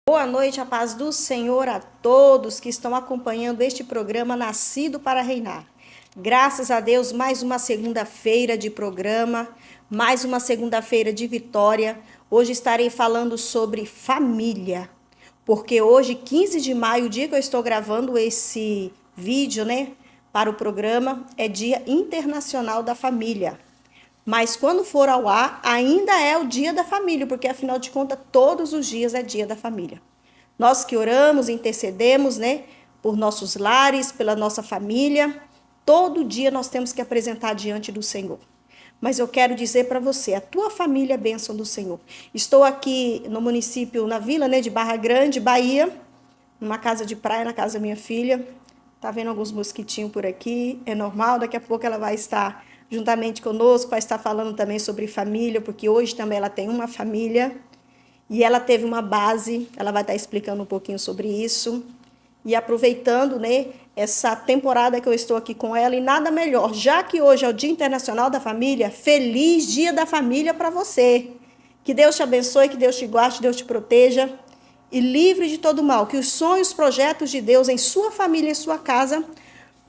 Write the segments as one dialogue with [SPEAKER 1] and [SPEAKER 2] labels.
[SPEAKER 1] Boa noite, a paz do Senhor a todos que estão acompanhando este programa Nascido para Reinar. Graças a Deus, mais uma segunda-feira de programa, mais uma segunda-feira de vitória. Hoje estarei falando sobre família, porque hoje, 15 de maio, o dia que eu estou gravando esse vídeo, para o programa, é Dia Internacional da Família. Mas quando for ao ar, ainda é o dia da família, porque afinal de contas, todos os dias é dia da família. Nós que oramos, intercedemos, por nossos lares, pela nossa família, todo dia nós temos que apresentar diante do Senhor. Mas eu quero dizer para você, a tua família é bênção do Senhor. Estou aqui no município, na vila, de Barra Grande, Bahia, numa casa de praia, na casa da minha filha. Tá vendo alguns mosquitinhos por aqui, é normal, daqui a pouco ela vai estar juntamente conosco, vai estar falando também sobre família, porque hoje também ela tem uma família e ela teve uma base, ela vai estar explicando um pouquinho sobre isso. E aproveitando, essa temporada que eu estou aqui com ela, e nada melhor, já que hoje é o Dia Internacional da Família, feliz Dia da Família para você. Que Deus te abençoe, que Deus te guarde, que Deus te proteja e livre de todo mal, que os sonhos, projetos de Deus em sua família, em sua casa,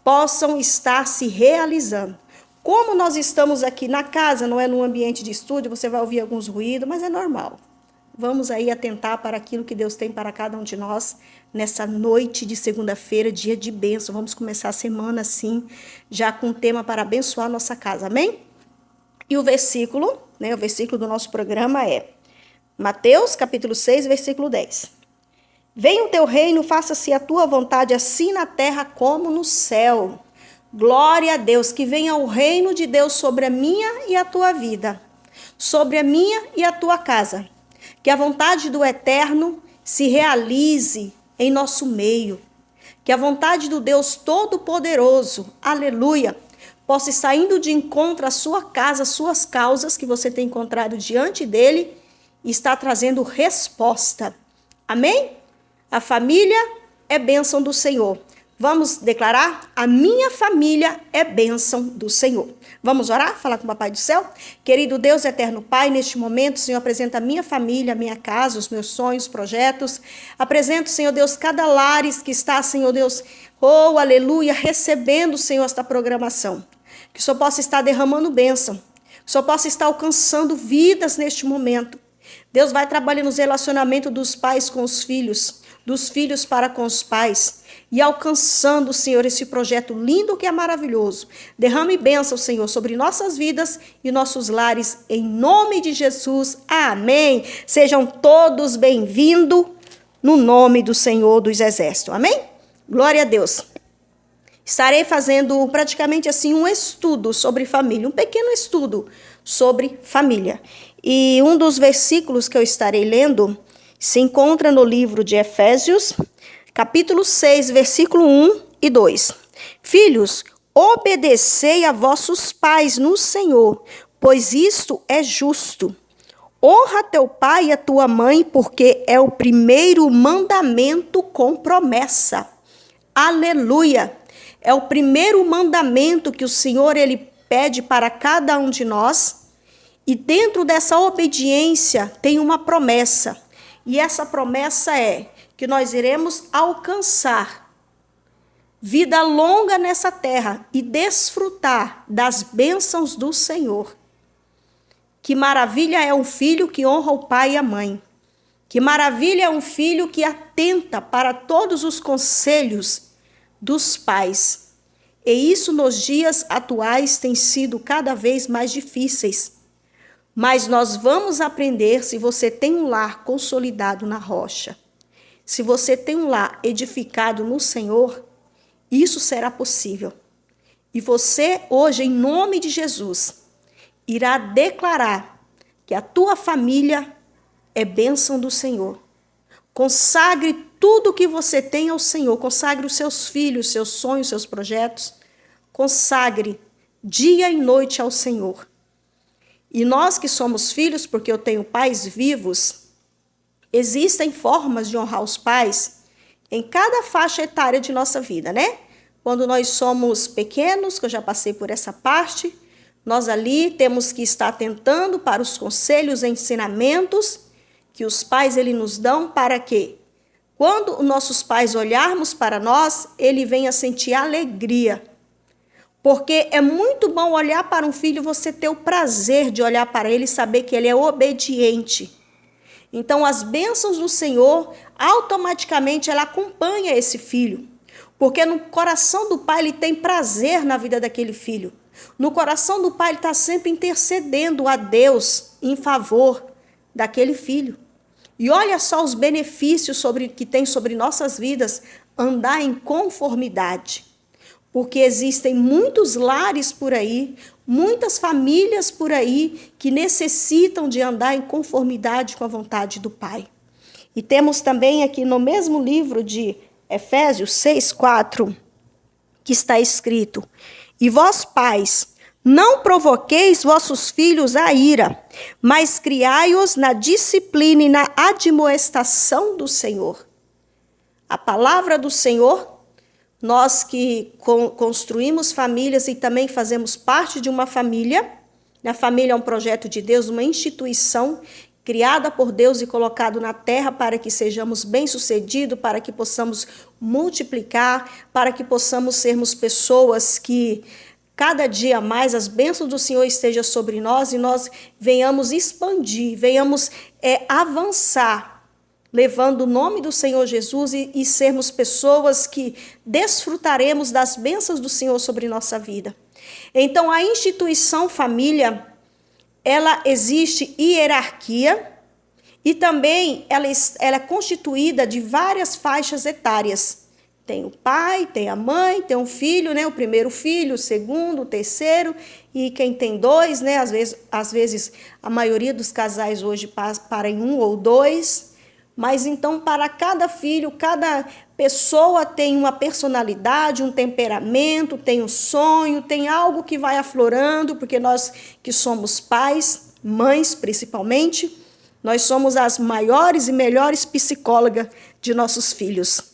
[SPEAKER 1] possam estar se realizando. Como nós estamos aqui na casa, não é num ambiente de estúdio, você vai ouvir alguns ruídos, mas é normal. Vamos aí atentar para aquilo que Deus tem para cada um de nós nessa noite de segunda-feira, dia de bênção. Vamos começar a semana assim, já com um tema para abençoar a nossa casa, amém? E o versículo do nosso programa é Mateus, capítulo 6, versículo 10. Venha o teu reino, faça-se a tua vontade, assim na terra como no céu. Glória a Deus, que venha o reino de Deus sobre a minha e a tua vida, sobre a minha e a tua casa. Que a vontade do Eterno se realize em nosso meio. Que a vontade do Deus Todo-Poderoso, aleluia, possa estar indo de encontro à sua casa, às suas causas que você tem encontrado diante dele e está trazendo resposta. Amém? A família é bênção do Senhor. Vamos declarar? A minha família é bênção do Senhor. Vamos orar? Falar com o Papai do Céu? Querido Deus, eterno Pai, neste momento, Senhor, apresenta a minha família, a minha casa, os meus sonhos, projetos. Apresento, Senhor Deus, cada lares que está, Senhor Deus, oh, aleluia, recebendo, Senhor, esta programação. Que o Senhor possa estar derramando bênção. Que o Senhor possa estar alcançando vidas neste momento. Deus vai trabalhando nos relacionamentos dos pais com os filhos, dos filhos para com os pais, e alcançando, Senhor, esse projeto lindo que é maravilhoso. Derrame bênção, Senhor, sobre nossas vidas e nossos lares, em nome de Jesus. Amém. Sejam todos bem-vindos no nome do Senhor dos Exércitos. Amém? Glória a Deus. Estarei fazendo praticamente assim um estudo sobre família, um pequeno estudo sobre família. E um dos versículos que eu estarei lendo se encontra no livro de Efésios, capítulo 6, versículo 1 e 2. Filhos, obedecei a vossos pais no Senhor, pois isto é justo. Honra teu pai e a tua mãe, porque é o primeiro mandamento com promessa. Aleluia! É o primeiro mandamento que o Senhor ele pede para cada um de nós. E dentro dessa obediência tem uma promessa. E essa promessa é que nós iremos alcançar vida longa nessa terra e desfrutar das bênçãos do Senhor. Que maravilha é um filho que honra o pai e a mãe. Que maravilha é um filho que atenta para todos os conselhos dos pais. E isso nos dias atuais tem sido cada vez mais difíceis. Mas nós vamos aprender se você tem um lar consolidado na rocha. Se você tem um lar edificado no Senhor, isso será possível. E você hoje, em nome de Jesus, irá declarar que a tua família é bênção do Senhor. Consagre tudo que você tem ao Senhor. Consagre os seus filhos, seus sonhos, seus projetos. Consagre dia e noite ao Senhor. E nós que somos filhos, porque eu tenho pais vivos, existem formas de honrar os pais em cada faixa etária de nossa vida, Quando nós somos pequenos, que eu já passei por essa parte, nós ali temos que estar atentando para os conselhos e ensinamentos que os pais nos dão para quê? Quando nossos pais olharmos para nós, ele vem a sentir alegria. Porque é muito bom olhar para um filho, você ter o prazer de olhar para ele e saber que ele é obediente. Então, as bênçãos do Senhor, automaticamente, ela acompanha esse filho. Porque no coração do pai, ele tem prazer na vida daquele filho. No coração do pai, ele está sempre intercedendo a Deus em favor daquele filho. E olha só os benefícios que tem sobre nossas vidas andar em conformidade. Porque existem muitos lares por aí, muitas famílias por aí que necessitam de andar em conformidade com a vontade do Pai. E temos também aqui no mesmo livro de Efésios 6:4, que está escrito: E vós, pais, não provoqueis vossos filhos a ira, mas criai-os na disciplina e na admoestação do Senhor. A palavra do Senhor, nós que construímos famílias e também fazemos parte de uma família, a família é um projeto de Deus, uma instituição criada por Deus e colocado na terra para que sejamos bem-sucedidos, para que possamos multiplicar, para que possamos sermos pessoas que cada dia mais as bênçãos do Senhor estejam sobre nós e nós venhamos expandir, venhamos avançar, levando o nome do Senhor Jesus e sermos pessoas que desfrutaremos das bênçãos do Senhor sobre nossa vida. Então, a instituição família, ela existe hierarquia e também ela é constituída de várias faixas etárias. Tem o pai, tem a mãe, tem um filho, né? O primeiro filho, o segundo, o terceiro, e quem tem dois, né? Às vezes a maioria dos casais hoje para em um ou dois. Mas então, para cada filho, cada pessoa tem uma personalidade, um temperamento, tem um sonho, tem algo que vai aflorando, porque nós que somos pais, mães principalmente, nós somos as maiores e melhores psicólogas de nossos filhos.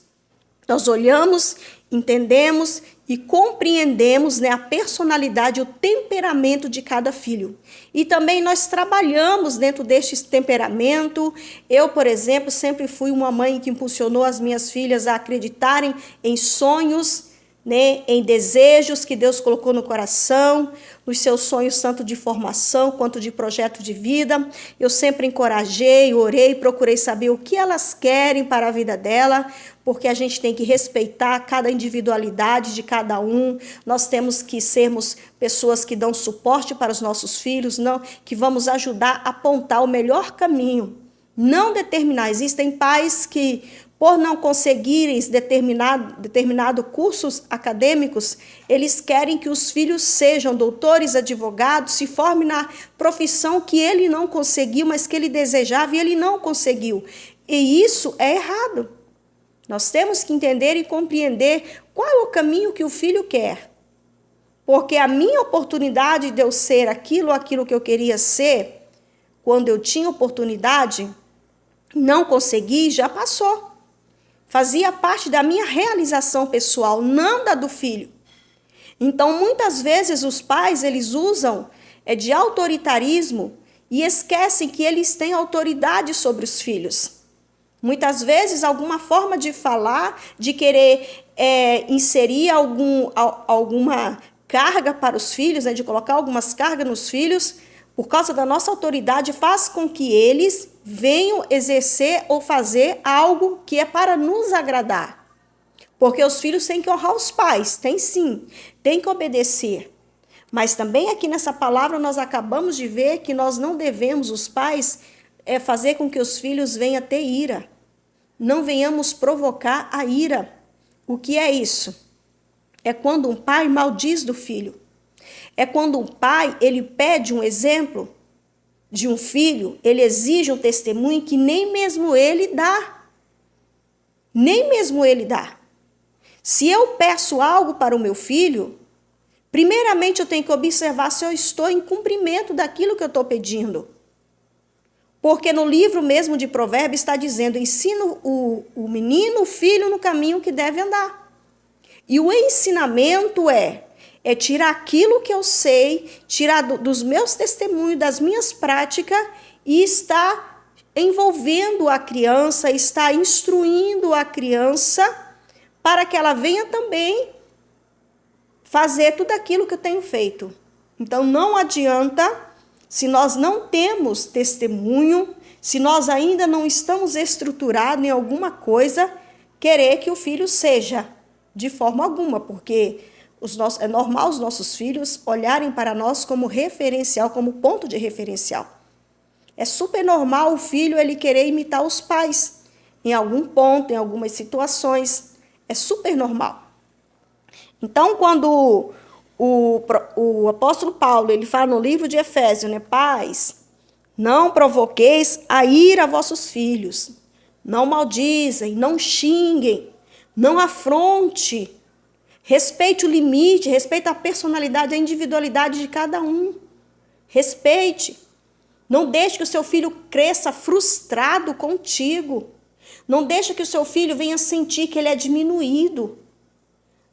[SPEAKER 1] Nós olhamos, entendemos e compreendemos, né, a personalidade e o temperamento de cada filho. E também nós trabalhamos dentro deste temperamento. Eu, por exemplo, sempre fui uma mãe que impulsionou as minhas filhas a acreditarem em sonhos, né, em desejos que Deus colocou no coração, nos seus sonhos tanto de formação quanto de projeto de vida. Eu sempre encorajei, orei, procurei saber o que elas querem para a vida dela, porque a gente tem que respeitar cada individualidade de cada um. Nós temos que sermos pessoas que dão suporte para os nossos filhos, não, que vamos ajudar a apontar o melhor caminho, não determinar. Existem pais que, por não conseguirem determinado cursos acadêmicos, eles querem que os filhos sejam doutores, advogados, se formem na profissão que ele não conseguiu, mas que ele desejava e ele não conseguiu. E isso é errado. Nós temos que entender e compreender qual é o caminho que o filho quer. Porque a minha oportunidade de eu ser aquilo que eu queria ser, quando eu tinha oportunidade, não consegui, já passou. Fazia parte da minha realização pessoal, não da do filho. Então, muitas vezes, os pais, eles usam de autoritarismo e esquecem que eles têm autoridade sobre os filhos. Muitas vezes, alguma forma de falar, de querer inserir alguma carga para os filhos, né, de colocar algumas cargas nos filhos, por causa da nossa autoridade, faz com que eles venham exercer ou fazer algo que é para nos agradar. Porque os filhos têm que honrar os pais, tem sim, tem que obedecer. Mas também aqui nessa palavra nós acabamos de ver que nós não devemos, os pais, fazer com que os filhos venham ter ira. Não venhamos provocar a ira. O que é isso? É quando um pai maldiz do filho. É quando um pai, ele pede um exemplo de um filho, ele exige um testemunho que nem mesmo ele dá. Nem mesmo ele dá. Se eu peço algo para o meu filho, primeiramente eu tenho que observar se eu estou em cumprimento daquilo que eu estou pedindo. Porque no livro mesmo de Provérbios está dizendo, ensina o menino, o filho no caminho que deve andar. E o ensinamento é tirar aquilo que eu sei, tirar dos meus testemunhos, das minhas práticas e estar envolvendo a criança, está instruindo a criança para que ela venha também fazer tudo aquilo que eu tenho feito. Então, não adianta, se nós não temos testemunho, se nós ainda não estamos estruturados em alguma coisa, querer que o filho seja, de forma alguma, porque é normal os nossos filhos olharem para nós como referencial, como ponto de referencial. É super normal o filho ele querer imitar os pais em algum ponto, em algumas situações. É super normal. Então, quando o apóstolo Paulo ele fala no livro de Efésios, né? Pais, não provoqueis a ira a vossos filhos. Não maldizem, não xinguem, não afronte. Respeite o limite, respeite a personalidade, a individualidade de cada um. Respeite. Não deixe que o seu filho cresça frustrado contigo. Não deixe que o seu filho venha sentir que ele é diminuído.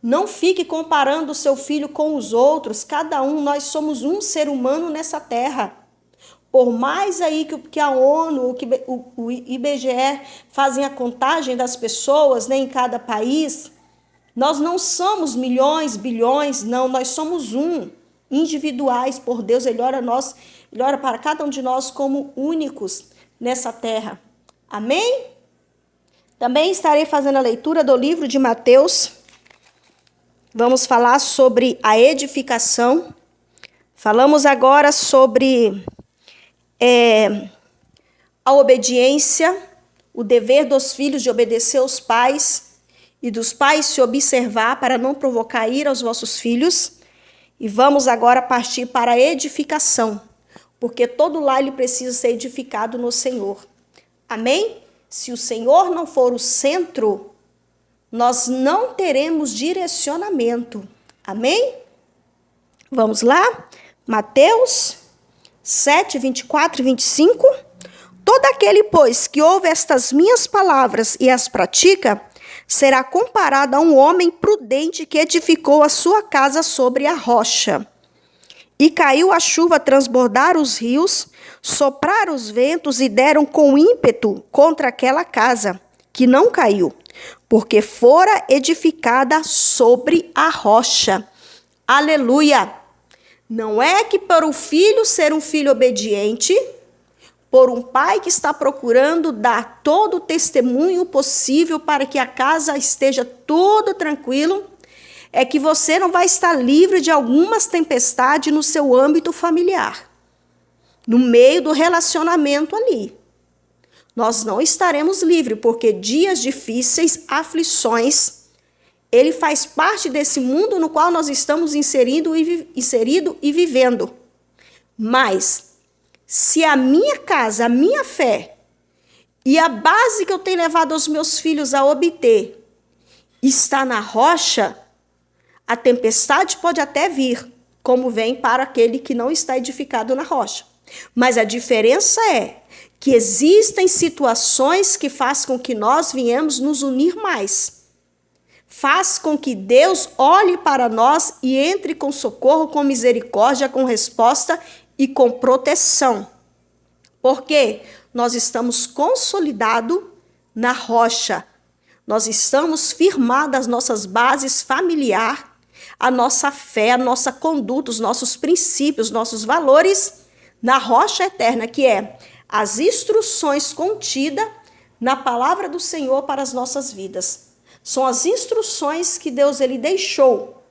[SPEAKER 1] Não fique comparando o seu filho com os outros. Cada um, nós somos um ser humano nessa terra. Por mais aí que a ONU, que o IBGE fazem a contagem das pessoas, né, em cada país, nós não somos milhões, bilhões, não, nós somos individuais por Deus. Ele olha para cada um de nós como únicos nessa terra. Amém? Também estarei fazendo a leitura do livro de Mateus. Vamos falar sobre a edificação. Falamos agora sobre a obediência, o dever dos filhos de obedecer aos pais e dos pais se observar para não provocar ira aos vossos filhos. E vamos agora partir para a edificação, porque todo lar ele precisa ser edificado no Senhor. Amém? Se o Senhor não for o centro, nós não teremos direcionamento. Amém? Vamos lá? Mateus 7, 24 e 25. Todo aquele, pois, que ouve estas minhas palavras e as pratica, será comparado a um homem prudente que edificou a sua casa sobre a rocha. E caiu a chuva, transbordar os rios, soprar os ventos e deram com ímpeto contra aquela casa, que não caiu, porque fora edificada sobre a rocha. Aleluia! Não é que por o filho ser um filho obediente, por um pai que está procurando dar todo o testemunho possível para que a casa esteja toda tranquila, é que você não vai estar livre de algumas tempestades no seu âmbito familiar, no meio do relacionamento ali. Nós não estaremos livres, porque dias difíceis, aflições, ele faz parte desse mundo no qual nós estamos inserido e vivendo. Mas, se a minha casa, a minha fé e a base que eu tenho levado os meus filhos a obter está na rocha, a tempestade pode até vir, como vem para aquele que não está edificado na rocha. Mas a diferença é que existem situações que fazem com que nós venhamos nos unir mais. Faz com que Deus olhe para nós e entre com socorro, com misericórdia, com resposta e com proteção. Porque nós estamos consolidados na rocha. Nós estamos firmados as nossas bases familiares, a nossa fé, a nossa conduta, os nossos princípios, nossos valores na rocha eterna, que é as instruções contidas na palavra do Senhor para as nossas vidas. São as instruções que Deus ele deixou.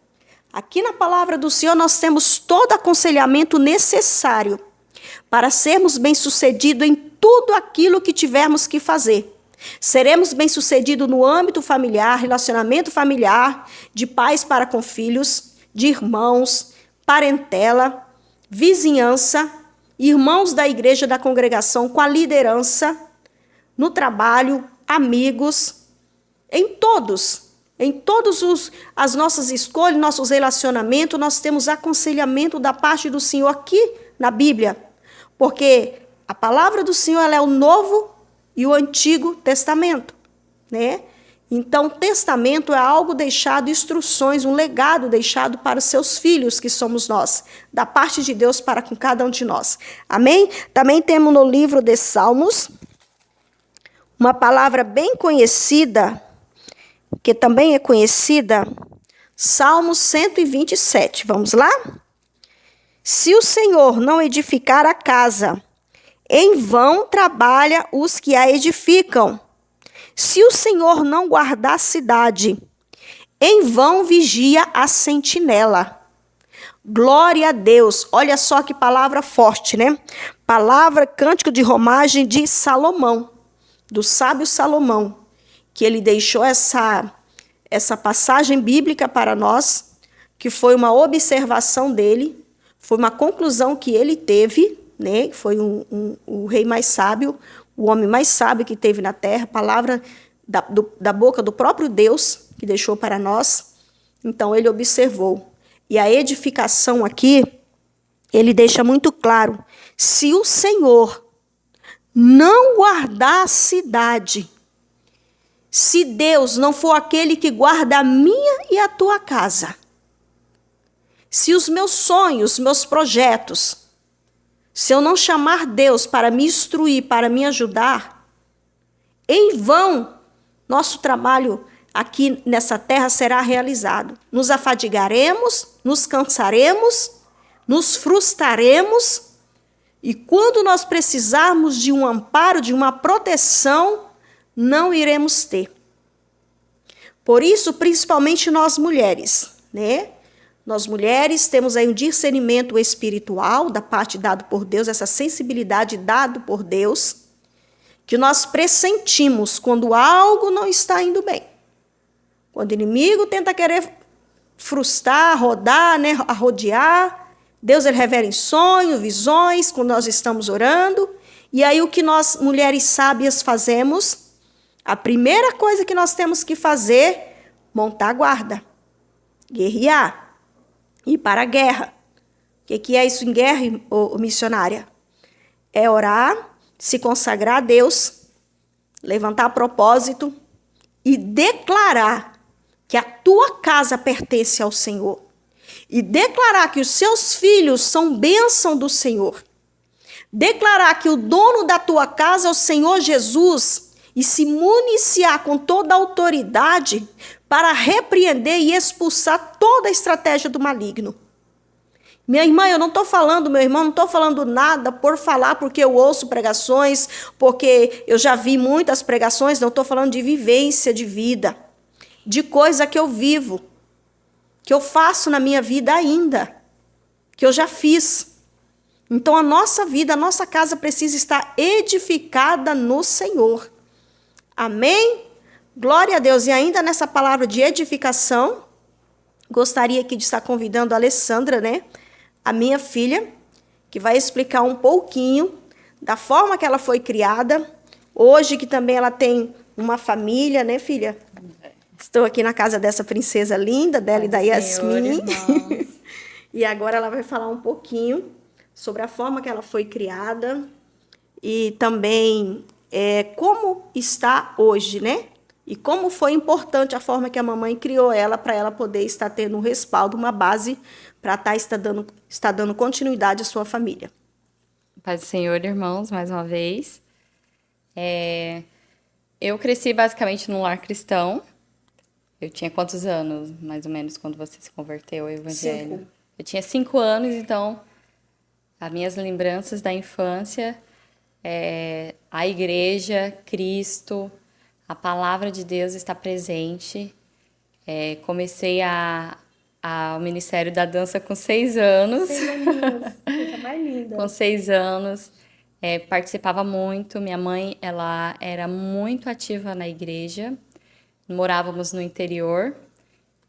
[SPEAKER 1] Aqui na palavra do Senhor nós temos todo aconselhamento necessário para sermos bem-sucedidos em tudo aquilo que tivermos que fazer. Seremos bem-sucedidos no âmbito familiar, relacionamento familiar, de pais para com filhos, de irmãos, parentela, vizinhança, irmãos da igreja, da congregação, com a liderança, no trabalho, amigos, em todas as nossas escolhas, nossos relacionamentos, nós temos aconselhamento da parte do Senhor aqui na Bíblia. Porque a palavra do Senhor ela é o Novo e o Antigo Testamento, né? Então, testamento é algo deixado, instruções, um legado deixado para os seus filhos, que somos nós, da parte de Deus para com cada um de nós. Amém? Também temos no livro de Salmos, uma palavra bem conhecida, que também é conhecida, Salmo 127. Vamos lá? Se o Senhor não edificar a casa, em vão trabalha os que a edificam. Se o Senhor não guardar a cidade, em vão vigia a sentinela. Glória a Deus. Olha só que palavra forte, né? Palavra, cântico de romagem de Salomão, do sábio Salomão, que ele deixou essa passagem bíblica para nós, que foi uma observação dele, foi uma conclusão que ele teve, né? Foi o rei mais sábio, o homem mais sábio que teve na terra, palavra da boca do próprio Deus, que deixou para nós. Então, ele observou. E a edificação aqui, ele deixa muito claro, se o Senhor não guardar a cidade, se Deus não for aquele que guarda a minha e a tua casa, se os meus sonhos, meus projetos, se eu não chamar Deus para me instruir, para me ajudar, em vão nosso trabalho aqui nessa terra será realizado. Nos afadigaremos, nos cansaremos, nos frustraremos, e quando nós precisarmos de um amparo, de uma proteção, não iremos ter. Por isso, principalmente nós mulheres, né? Nós mulheres temos aí um discernimento espiritual da parte dado por Deus, essa sensibilidade dada por Deus, que nós pressentimos quando algo não está indo bem. Quando o inimigo tenta querer frustrar, rodar, né, arrodear, Deus ele revela em sonhos, visões, quando nós estamos orando. E aí o que nós, mulheres sábias, fazemos? A primeira coisa que nós temos que fazer, montar a guarda, guerrear. Ir para a guerra. O que é isso em guerra, missionária? É orar, se consagrar a Deus, levantar propósito e declarar que a tua casa pertence ao Senhor. E declarar que os seus filhos são bênção do Senhor. Declarar que o dono da tua casa é o Senhor Jesus e se municiar com toda a autoridade para repreender e expulsar toda a estratégia do maligno. Minha irmã, eu não estou falando, meu irmão, não estou falando nada por falar, porque eu ouço pregações, porque eu já vi muitas pregações, não estou falando de vivência de vida, de coisa que eu vivo, que eu faço na minha vida ainda, que eu já fiz. Então a nossa vida, a nossa casa precisa estar edificada no Senhor. Amém? Glória a Deus. E ainda nessa palavra de edificação, gostaria aqui de estar convidando a Alessandra, né? A minha filha, que vai explicar um pouquinho da forma que ela foi criada. Hoje que também ela tem uma família, né, filha? Estou aqui na casa dessa princesa linda, dela e da Yasmin. E agora ela vai falar um pouquinho sobre a forma que ela foi criada e também como está hoje, né? E como foi importante a forma que a mamãe criou ela para ela poder estar tendo um respaldo, uma base para estar dando continuidade à sua família.
[SPEAKER 2] Paz do Senhor, irmãos, mais uma vez. Eu cresci basicamente num lar cristão. Eu tinha quantos anos, mais ou menos, quando você se converteu ao Evangelho? 5. Eu tinha 5 anos, então as minhas lembranças da infância a igreja, Cristo, a palavra de Deus está presente. Comecei ao Ministério da Dança com 6 anos.
[SPEAKER 1] 6 aninhos, coisa mais linda.
[SPEAKER 2] Com 6 anos, participava muito. Minha mãe, ela era muito ativa na igreja. Morávamos no interior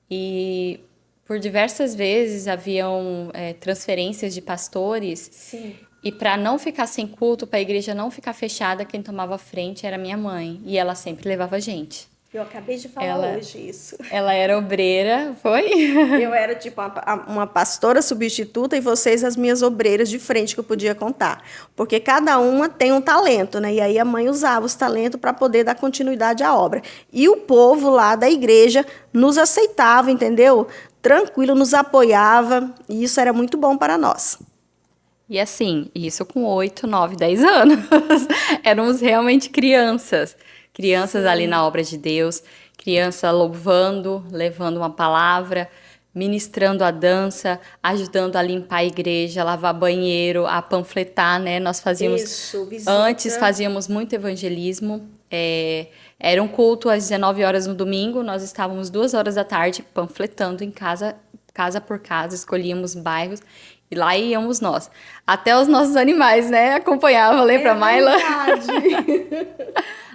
[SPEAKER 2] e por diversas vezes haviam transferências de pastores.
[SPEAKER 1] Sim.
[SPEAKER 2] E para não ficar sem culto, para a igreja não ficar fechada, quem tomava frente era minha mãe. E ela sempre levava a gente.
[SPEAKER 1] Eu acabei de falar hoje isso.
[SPEAKER 2] Ela era obreira, foi?
[SPEAKER 1] Eu era tipo uma pastora substituta e vocês as minhas obreiras de frente que eu podia contar. Porque cada uma tem um talento, né? E aí a mãe usava os talentos para poder dar continuidade à obra. E o povo lá da igreja nos aceitava, entendeu? Tranquilo, nos apoiava. E isso era muito bom para nós.
[SPEAKER 2] E assim, isso com 8, 9, 10 anos. Éramos realmente crianças. crianças
[SPEAKER 1] Sim.
[SPEAKER 2] ali na obra de Deus, criança louvando, levando uma palavra, ministrando a dança, ajudando a limpar a igreja, lavar banheiro, a panfletar, né? Nós fazíamos,
[SPEAKER 1] Isso,
[SPEAKER 2] antes
[SPEAKER 1] visita.
[SPEAKER 2] fazíamos muito evangelismo. Era um culto às 19 horas no domingo, nós estávamos 2 horas da tarde panfletando em casa, casa por casa, escolhíamos bairros e lá íamos nós. Até os nossos animais, né? Acompanhava, lembra, Maila?
[SPEAKER 1] Verdade.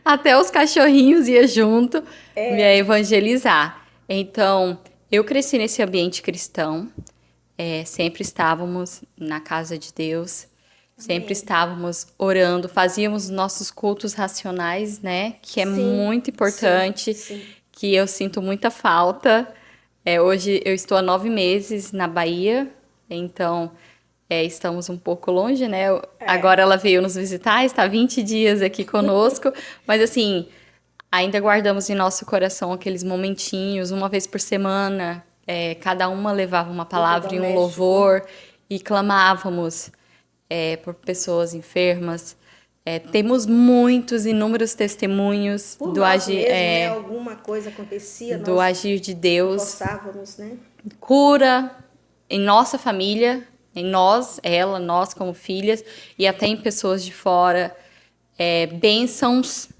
[SPEAKER 2] Até os cachorrinhos ia junto me evangelizar. Então, eu cresci nesse ambiente cristão, sempre estávamos na casa de Deus, sempre estávamos orando, fazíamos nossos cultos racionais, né? Que é
[SPEAKER 1] Sim,
[SPEAKER 2] muito importante,
[SPEAKER 1] sim.
[SPEAKER 2] que eu sinto muita falta. Hoje eu estou há 9 meses na Bahia, então estamos um pouco longe, né? Agora ela veio nos visitar, está 20 dias aqui conosco, mas assim, ainda guardamos em nosso coração aqueles momentinhos, uma vez por semana, cada uma levava uma
[SPEAKER 1] Culto
[SPEAKER 2] palavra e um
[SPEAKER 1] doméstico.
[SPEAKER 2] louvor e clamávamos por pessoas enfermas. Temos muitos, inúmeros testemunhos
[SPEAKER 1] Por
[SPEAKER 2] do
[SPEAKER 1] nós
[SPEAKER 2] agir,
[SPEAKER 1] mesmos, né? Alguma coisa acontecia,
[SPEAKER 2] do
[SPEAKER 1] nós
[SPEAKER 2] agir de Deus,
[SPEAKER 1] forçávamos, né?
[SPEAKER 2] cura em nossa família, em nós, ela, nós como filhas, e até em pessoas de fora, bênçãos,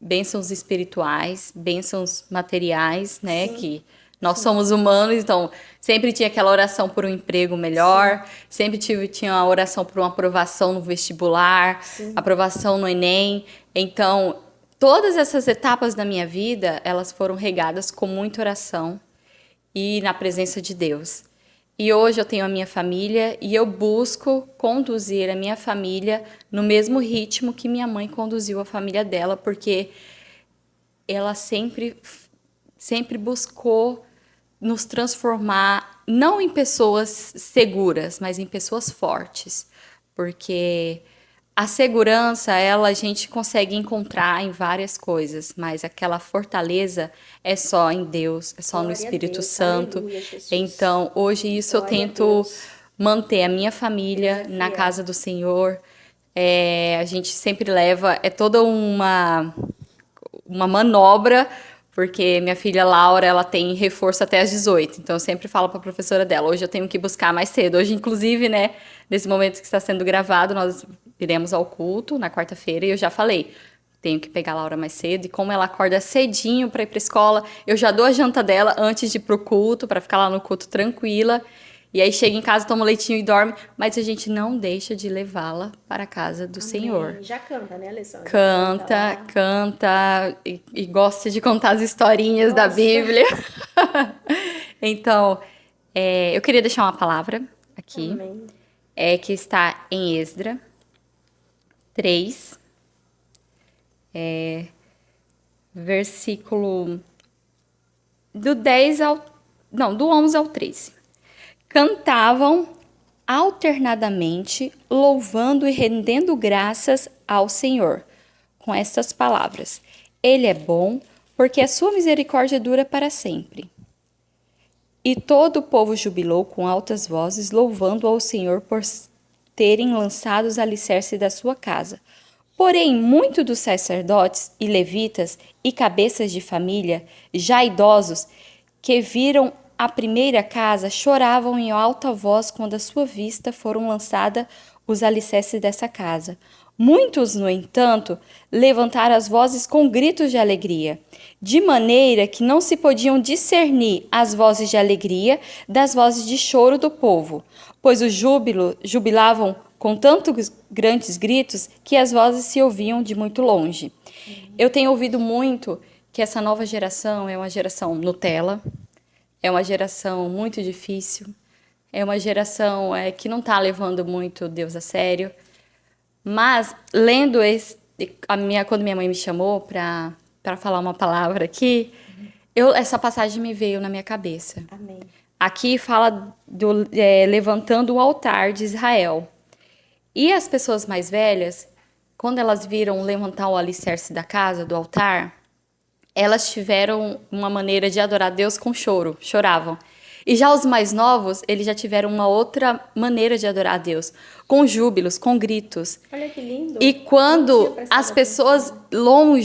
[SPEAKER 2] bênçãos espirituais, bênçãos materiais, né?
[SPEAKER 1] Sim,
[SPEAKER 2] Que nós somos humanos, então sempre tinha aquela oração por um emprego melhor, sempre tinha a oração por uma aprovação no vestibular,
[SPEAKER 1] Sim.
[SPEAKER 2] aprovação no Enem. Então, todas essas etapas da minha vida, elas foram regadas com muita oração e na presença de Deus. E hoje eu tenho a minha família e eu busco conduzir a minha família no mesmo ritmo que minha mãe conduziu a família dela, porque ela sempre buscou nos transformar não em pessoas seguras, mas em pessoas fortes, porque a segurança, ela a gente consegue encontrar em várias coisas, mas aquela fortaleza é só em Deus, é só no
[SPEAKER 1] Glória a
[SPEAKER 2] Espírito
[SPEAKER 1] Deus.
[SPEAKER 2] Santo.
[SPEAKER 1] Aleluia, Jesus.
[SPEAKER 2] Então, hoje isso eu
[SPEAKER 1] Glória a
[SPEAKER 2] tento
[SPEAKER 1] Deus.
[SPEAKER 2] manter a minha família
[SPEAKER 1] Deus é
[SPEAKER 2] na
[SPEAKER 1] fiel.
[SPEAKER 2] casa do Senhor. A gente sempre leva, é toda uma manobra, porque minha filha Laura, ela tem reforço até às 18. Então eu sempre falo para a professora dela, hoje eu tenho que buscar mais cedo. Hoje, inclusive, né, nesse momento que está sendo gravado, nós iremos ao culto na quarta-feira e eu já falei, tenho que pegar a Laura mais cedo. E como ela acorda cedinho para ir para a escola, eu já dou a janta dela antes de ir pro culto, para ficar lá no culto tranquila. E aí chega em casa, toma um leitinho e dorme, mas a gente não deixa de levá-la para a casa do Senhor.
[SPEAKER 1] Amém. Já canta, né, Alessandra?
[SPEAKER 2] Canta,
[SPEAKER 1] lá.
[SPEAKER 2] canta e gosta de contar as historinhas da
[SPEAKER 1] Gosta.
[SPEAKER 2] Bíblia. Então, eu queria deixar uma palavra aqui,
[SPEAKER 1] Amém.
[SPEAKER 2] que está em Esdra 3, versículo do 10 ao... Não, do 11 ao 13. Cantavam alternadamente, louvando e rendendo graças ao Senhor, com estas palavras: Ele é bom, porque a sua misericórdia dura para sempre. E todo o povo jubilou com altas vozes, louvando ao Senhor por terem lançado os alicerces da sua casa. Porém, muitos dos sacerdotes e levitas e cabeças de família, já idosos, que viram a primeira casa, choravam em alta voz quando à sua vista foram lançados os alicerces dessa casa. Muitos, no entanto, levantaram as vozes com gritos de alegria, de maneira que não se podiam discernir as vozes de alegria das vozes de choro do povo, pois o júbilo jubilavam com tantos grandes gritos que as vozes se ouviam de muito longe. Eu tenho ouvido muito que essa nova geração é uma geração Nutella, é uma geração muito difícil, é uma geração que não está levando muito Deus a sério. Mas, lendo quando minha mãe me chamou para falar uma palavra aqui, essa passagem me veio na minha cabeça.
[SPEAKER 1] Amém.
[SPEAKER 2] Aqui fala levantando o altar de Israel. E as pessoas mais velhas, quando elas viram levantar o alicerce da casa, do altar, elas tiveram uma maneira de adorar Deus com choro, choravam. E já os mais novos, eles já tiveram uma outra maneira de adorar a Deus, com júbilos, com gritos.
[SPEAKER 1] Olha que lindo.
[SPEAKER 2] E
[SPEAKER 1] Não
[SPEAKER 2] quando
[SPEAKER 1] tinha prestado
[SPEAKER 2] as pessoas
[SPEAKER 1] atenção.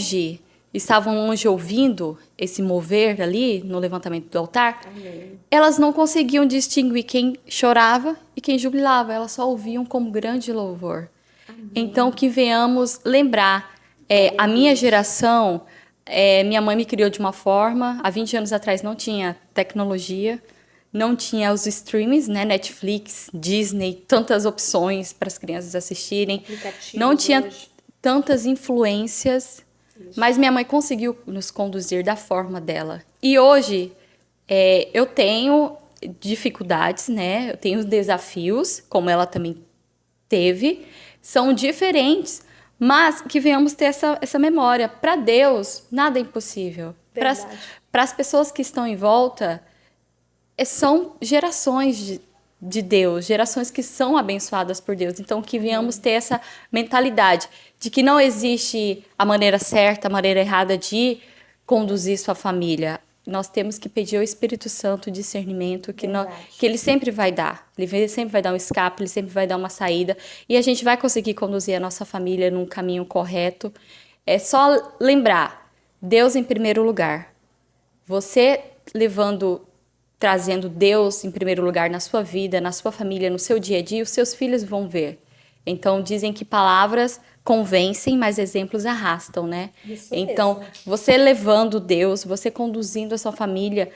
[SPEAKER 2] estavam longe ouvindo esse mover ali no levantamento do altar,
[SPEAKER 1] Amém.
[SPEAKER 2] elas não conseguiam distinguir quem chorava e quem jubilava, elas só ouviam como grande louvor. Então, que venhamos lembrar, a minha geração, minha mãe me criou de uma forma, há 20 anos atrás não tinha tecnologia, não tinha os streams, né, Netflix, Disney, tantas opções para as crianças assistirem,
[SPEAKER 1] Aplicativos
[SPEAKER 2] não tinha
[SPEAKER 1] hoje.
[SPEAKER 2] tantas influências, mas minha mãe conseguiu nos conduzir da forma dela. E hoje, eu tenho dificuldades, né, eu tenho desafios, como ela também teve, são diferentes, mas que venhamos ter essa memória. Para Deus, nada é impossível.
[SPEAKER 1] Verdade.
[SPEAKER 2] Para as pessoas que estão em volta, são gerações de Deus, gerações que são abençoadas por Deus. Então, que venhamos ter essa mentalidade de que não existe a maneira certa, a maneira errada de conduzir sua família. Nós temos que pedir ao Espírito Santo discernimento, que Ele sempre vai dar. Ele sempre vai dar um escape, Ele sempre vai dar uma saída. E a gente vai conseguir conduzir a nossa família num caminho correto. É só lembrar, Deus em primeiro lugar. Você trazendo Deus em primeiro lugar na sua vida, na sua família, no seu dia a dia, os seus filhos vão ver. Então, dizem que palavras convencem, mas exemplos arrastam, né?
[SPEAKER 1] Isso
[SPEAKER 2] então,
[SPEAKER 1] mesmo.
[SPEAKER 2] você levando Deus, você conduzindo a sua família,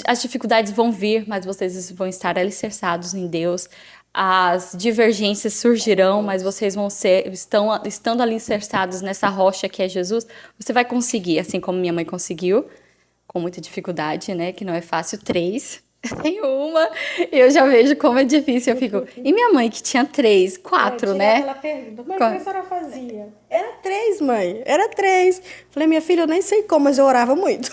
[SPEAKER 2] as dificuldades vão vir, mas vocês vão estar alicerçados em Deus. As divergências surgirão, mas vocês estando alicerçados nessa rocha que é Jesus, você vai conseguir, assim como minha mãe conseguiu, com muita dificuldade, né? Que não é fácil, 3. Tem uma, e eu já vejo como é difícil. Eu fico. E minha mãe, que tinha 3, 4, né?
[SPEAKER 1] Ela pergunta, mãe, como a senhora fazia? Era 3, mãe, era 3. Falei, minha filha, eu nem sei como, mas eu orava muito.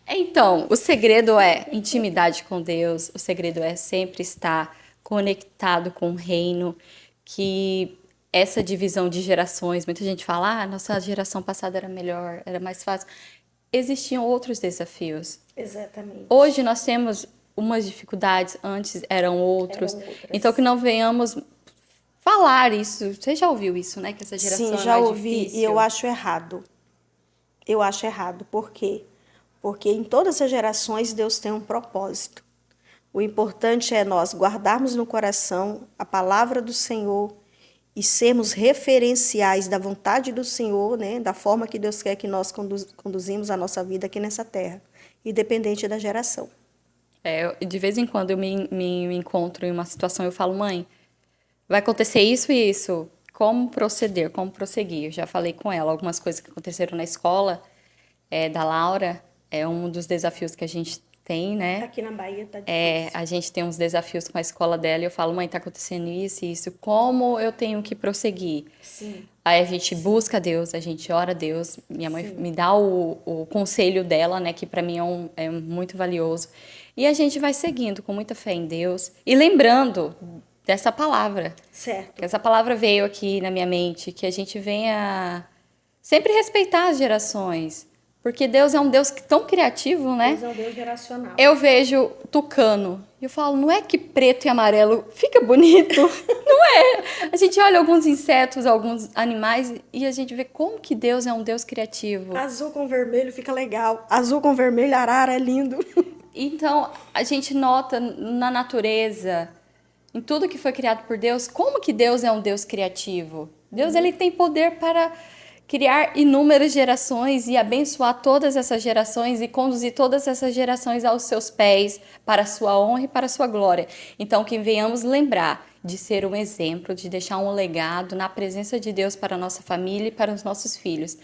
[SPEAKER 2] Então, o segredo é intimidade com Deus, o segredo é sempre estar conectado com o reino, que essa divisão de gerações, muita gente fala, nossa geração passada era melhor, era mais fácil. Existiam outros desafios.
[SPEAKER 1] Exatamente.
[SPEAKER 2] Hoje nós temos umas dificuldades, antes eram outros. Então, que não venhamos falar isso. Você já ouviu isso, né? Que essa geração
[SPEAKER 1] Sim,
[SPEAKER 2] é
[SPEAKER 1] já
[SPEAKER 2] mais
[SPEAKER 1] ouvi
[SPEAKER 2] difícil.
[SPEAKER 1] e eu acho errado. Eu acho errado. Por quê? Porque em todas as gerações Deus tem um propósito. O importante é nós guardarmos no coração a palavra do Senhor e sermos referenciais da vontade do Senhor, né? Da forma que Deus quer que nós conduzimos a nossa vida aqui nessa terra, independente da geração.
[SPEAKER 2] De vez em quando eu me encontro em uma situação, eu falo, mãe, vai acontecer isso e isso. Como proceder, como prosseguir? Eu já falei com ela algumas coisas que aconteceram na escola da Laura. É um dos desafios que a gente tem, né?
[SPEAKER 1] Aqui na Bahia tá difícil.
[SPEAKER 2] A gente tem uns desafios com a escola dela e eu falo, mãe, tá acontecendo isso e isso. Como eu tenho que prosseguir?
[SPEAKER 1] Sim.
[SPEAKER 2] Aí a gente busca Deus, a gente ora a Deus. Minha mãe me dá o conselho dela, né? Que para mim é muito valioso. E a gente vai seguindo com muita fé em Deus. E lembrando dessa palavra.
[SPEAKER 1] Certo.
[SPEAKER 2] Que essa palavra veio aqui na minha mente. Que a gente venha sempre respeitar as gerações. Porque Deus é um Deus tão criativo, né?
[SPEAKER 1] Deus é um Deus geracional.
[SPEAKER 2] Eu vejo tucano e eu falo, não é que preto e amarelo fica bonito? Não é? A gente olha alguns insetos, alguns animais e a gente vê como que Deus é um Deus criativo.
[SPEAKER 1] Azul com vermelho fica legal. Azul com vermelho, arara é lindo.
[SPEAKER 2] Então, a gente nota na natureza, em tudo que foi criado por Deus, como que Deus é um Deus criativo. Deus, ele tem poder para criar inúmeras gerações e abençoar todas essas gerações e conduzir todas essas gerações aos seus pés para a sua honra e para a sua glória. Então, que venhamos lembrar de ser um exemplo, de deixar um legado na presença de Deus para a nossa família e para os nossos filhos.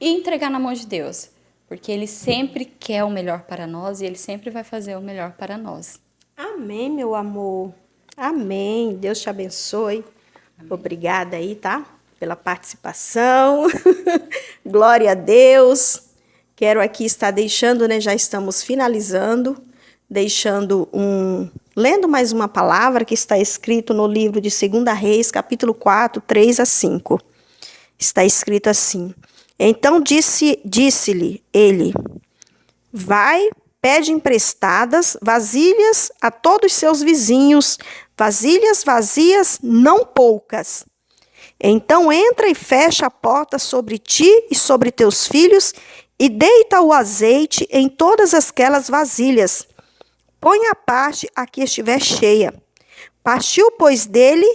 [SPEAKER 2] E entregar na mão de Deus, porque Ele sempre quer o melhor para nós e Ele sempre vai fazer o melhor para nós.
[SPEAKER 1] Amém, meu amor. Amém. Deus te abençoe. Amém. Obrigada aí, tá? Pela participação. Glória a Deus. Quero aqui estar deixando, né? Já estamos finalizando, lendo mais uma palavra que está escrito no livro de 2 Reis, capítulo 4, 3-5. Está escrito assim: Então disse-lhe ele: Vai, pede emprestadas vasilhas a todos seus vizinhos, vasilhas vazias, não poucas. Então entra e fecha a porta sobre ti e sobre teus filhos, e deita o azeite em todas aquelas vasilhas. Põe à parte a que estiver cheia. Partiu, pois, dele,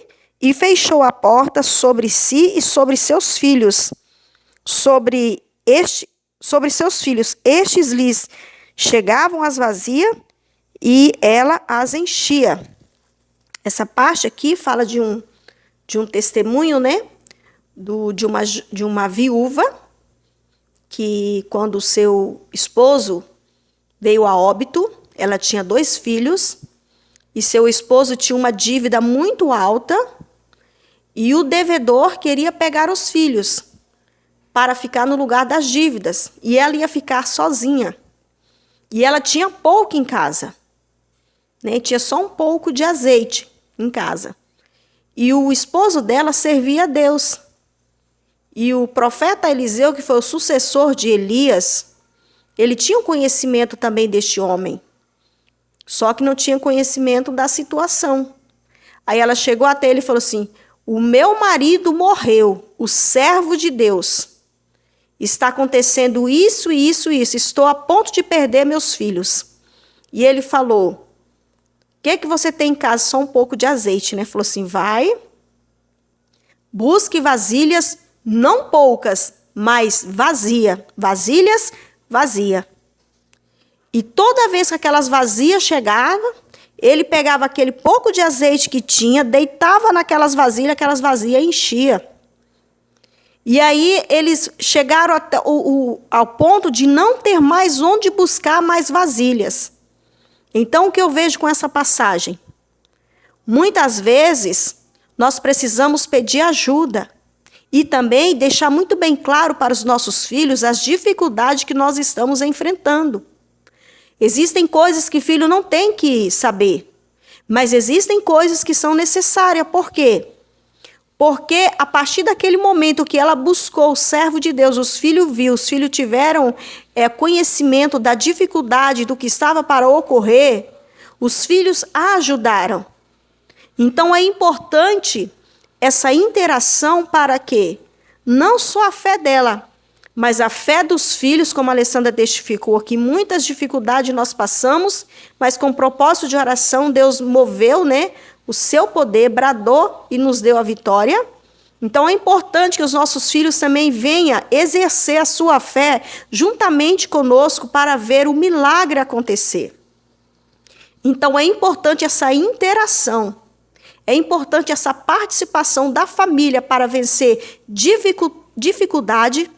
[SPEAKER 1] e fechou a porta sobre si e sobre seus filhos. Sobre seus filhos, estes lhes chegavam as vazias, e ela as enchia. Essa parte aqui fala de um testemunho, né? De uma viúva, que quando o seu esposo veio a óbito, ela tinha 2 filhos, e seu esposo tinha uma dívida muito alta, e o devedor queria pegar os filhos para ficar no lugar das dívidas, e ela ia ficar sozinha. E ela tinha pouco em casa, né? Tinha só um pouco de azeite em casa. E o esposo dela servia a Deus. E o profeta Eliseu, que foi o sucessor de Elias, ele tinha um conhecimento também deste homem, só que não tinha conhecimento da situação. Aí ela chegou até ele e falou assim: o meu marido morreu, o servo de Deus. Está acontecendo isso e isso e isso. Estou a ponto de perder meus filhos. E ele falou: o que você tem em casa? Só um pouco de azeite, né? Falou assim: vai, busque vasilhas, não poucas, mas vazia. Vasilhas, vazia. E toda vez que aquelas vazias chegavam, ele pegava aquele pouco de azeite que tinha, deitava naquelas vasilhas enchia. E aí eles chegaram até ao ponto de não ter mais onde buscar mais vasilhas. Então, o que eu vejo com essa passagem? Muitas vezes, nós precisamos pedir ajuda e também deixar muito bem claro para os nossos filhos as dificuldades que nós estamos enfrentando. Existem coisas que filho não tem que saber, mas existem coisas que são necessárias. Por quê? Porque a partir daquele momento que ela buscou o servo de Deus, os filhos tiveram conhecimento da dificuldade do que estava para ocorrer, os filhos a ajudaram. Então é importante essa interação para que não só a fé dela, mas a fé dos filhos, como a Alessandra testificou aqui, muitas dificuldades nós passamos, mas com propósito de oração, Deus moveu, né, o seu poder, bradou e nos deu a vitória. Então é importante que os nossos filhos também venham exercer a sua fé juntamente conosco para ver o milagre acontecer. Então é importante essa interação, é importante essa participação da família para vencer dificuldade,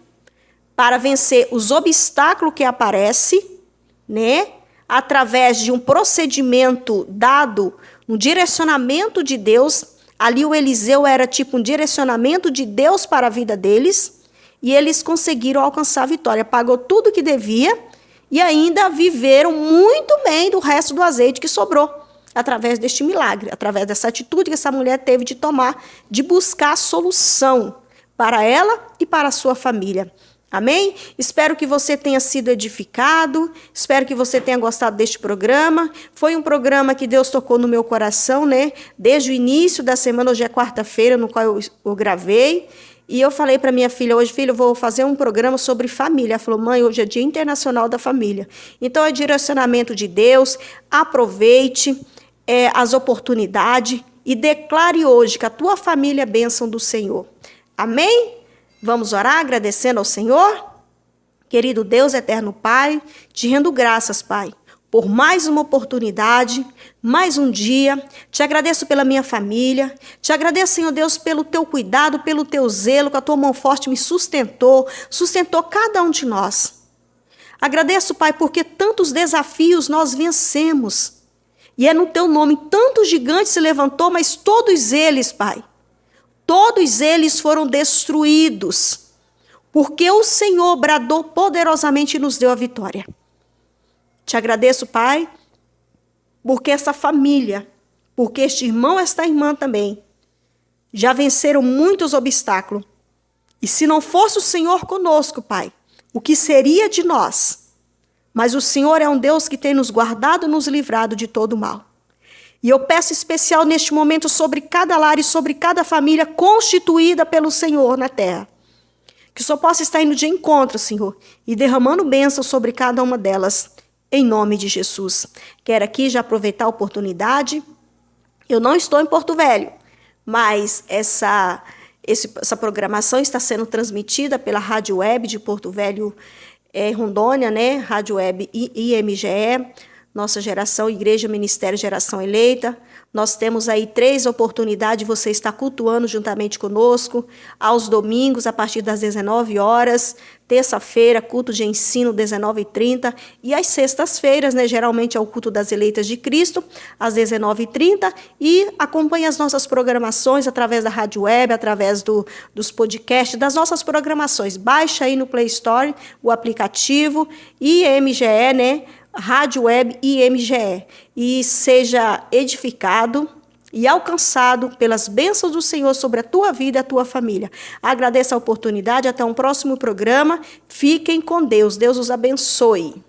[SPEAKER 1] para vencer os obstáculos que aparecem, né? Através de um procedimento dado, um direcionamento de Deus. Ali o Eliseu era tipo um direcionamento de Deus para a vida deles, e eles conseguiram alcançar a vitória. Pagou tudo que devia e ainda viveram muito bem do resto do azeite que sobrou, através deste milagre, através dessa atitude que essa mulher teve de tomar, de buscar a solução para ela e para a sua família. Amém? Espero que você tenha sido edificado, espero que você tenha gostado deste programa. Foi um programa que Deus tocou no meu coração, né? Desde o início da semana, hoje é quarta-feira, no qual eu gravei. E eu falei para minha filha hoje: filha, eu vou fazer um programa sobre família. Ela falou: mãe, hoje é Dia Internacional da Família. Então é direcionamento de Deus, aproveite as oportunidades e declare hoje que a tua família é bênção do Senhor. Amém? Vamos orar agradecendo ao Senhor? Querido Deus, eterno Pai, te rendo graças, Pai, por mais uma oportunidade, mais um dia. Te agradeço pela minha família. Te agradeço, Senhor Deus, pelo teu cuidado, pelo teu zelo, que a tua mão forte me sustentou cada um de nós. Agradeço, Pai, porque tantos desafios nós vencemos. E é no teu nome, tantos gigantes se levantou, mas todos eles, Pai, todos eles foram destruídos, porque o Senhor bradou poderosamente e nos deu a vitória. Te agradeço, Pai, porque essa família, porque este irmão, esta irmã também, já venceram muitos obstáculos. E se não fosse o Senhor conosco, Pai, o que seria de nós? Mas o Senhor é um Deus que tem nos guardado e nos livrado de todo mal. E eu peço especial neste momento sobre cada lar e sobre cada família constituída pelo Senhor na terra. Que o Senhor possa estar indo de encontro, Senhor, e derramando bênçãos sobre cada uma delas, em nome de Jesus. Quero aqui já aproveitar a oportunidade. Eu não estou em Porto Velho, mas essa programação está sendo transmitida pela Rádio Web de Porto Velho, Rondônia, né? Rádio Web IMGE, Nossa Geração, Igreja Ministério Geração Eleita. Nós temos aí 3 oportunidades de você estar cultuando juntamente conosco, aos domingos, a partir das 19 horas, terça-feira, culto de ensino, 19h30, e às sextas-feiras, né, geralmente é o culto das eleitas de Cristo, às 19h30, e acompanhe as nossas programações através da Rádio Web, através dos podcasts, das nossas programações. Baixa aí no Play Store o aplicativo IMGE, né, Rádio Web IMGE, e seja edificado e alcançado pelas bênçãos do Senhor sobre a tua vida e a tua família. Agradeço a oportunidade, até um próximo programa. Fiquem com Deus. Deus os abençoe.